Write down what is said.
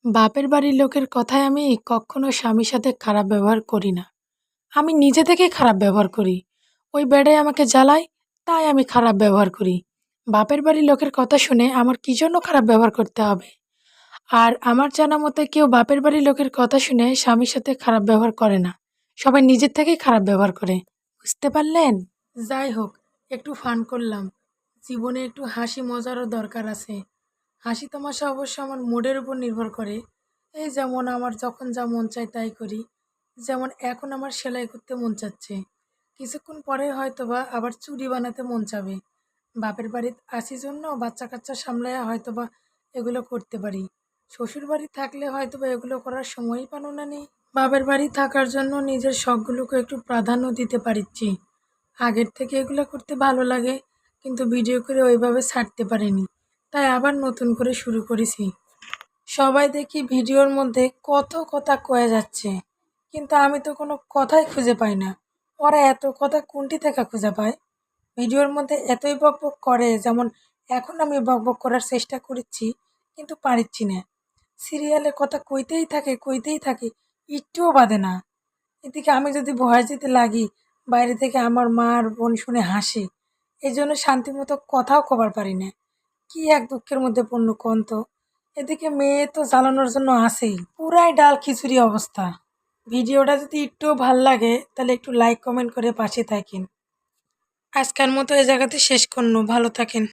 বাপের বাড়ির লোকের কথায় আমি কক্ষনো স্বামীর সাথে খারাপ ব্যবহার করি না। আমি নিজে থেকেই খারাপ ব্যবহার করি। ওই বেটাই আমাকে জ্বালায়, তাই আমি খারাপ ব্যবহার করি। বাপের বাড়ির লোকের কথা শুনে আমার কী জন্য খারাপ ব্যবহার করতে হবে? আর আমার জানা মতে কেউ বাপের বাড়ির লোকের কথা শুনে স্বামীর সাথে খারাপ ব্যবহার করে না। সবাই নিজের থেকেই খারাপ ব্যবহার করে। বুঝতে পারলেন? যাই হোক, একটু ফান করলাম। জীবনে একটু হাসি মজারও দরকার আছে। হাসি তামাশা অবশ্য আমার মুডের উপর নির্ভর করে। এই যেমন আমার যখন যা মন চায় তাই করি। যেমন এখন আমার সেলাই করতে মন চাচ্ছে। কিছুক্ষণ পরে হয়তোবা আবার চুড়ি বানাতে মন চাবে। বাপের বাড়িতে আছি জন্য বাচ্চা কাচ্চা সামলায়া হয়তোবা এগুলো করতে পারি। শ্বশুর বাড়ি থাকলে হয়তোবা এগুলো করার সময়ই পানো না নি। বাপের বাড়ি থাকার জন্য নিজের শখগুলোকে একটু প্রাধান্য দিতে পারছি। আগের থেকে এগুলো করতে ভালো লাগে, কিন্তু ভিডিও করে ওইভাবে ছাড়তে পারিনি। তাই আবার নতুন করে শুরু করেছি। সবাই দেখি ভিডিওর মধ্যে কত কথা কয়ে যাচ্ছে, কিন্তু আমি তো কোনো কথাই খুঁজে পাই না। ওরা এত কথা কোনটি থেকে খুঁজে পায়? ভিডিওর মধ্যে এতই বকবক করে, যেমন এখন আমি বকবক করার চেষ্টা করেছি, কিন্তু পারছি না। সিরিয়ালে কথা কইতেই থাকে, একটুও বাদে না। এদিকে আমি যদি ভয়েস দিতে লাগি, বাইরে থেকে আমার মা আর বোন শুনে হাসে। এই জন্য শান্তিমতো কথাও কবার পারি না। কি এক দুঃখের মধ্যে পড়ল কন্ত। এদিকে মেয়ে তো জ্বালানোর জন্য আসেই, পুরাই ডাল খিচুড়ি অবস্থা। ভিডিওটা যদি একটুও ভাল লাগে তাহলে একটু লাইক কমেন্ট করে পাশে থাকেন। আজকের মতো এ জায়গাতে শেষ করলো, ভালো থাকেন।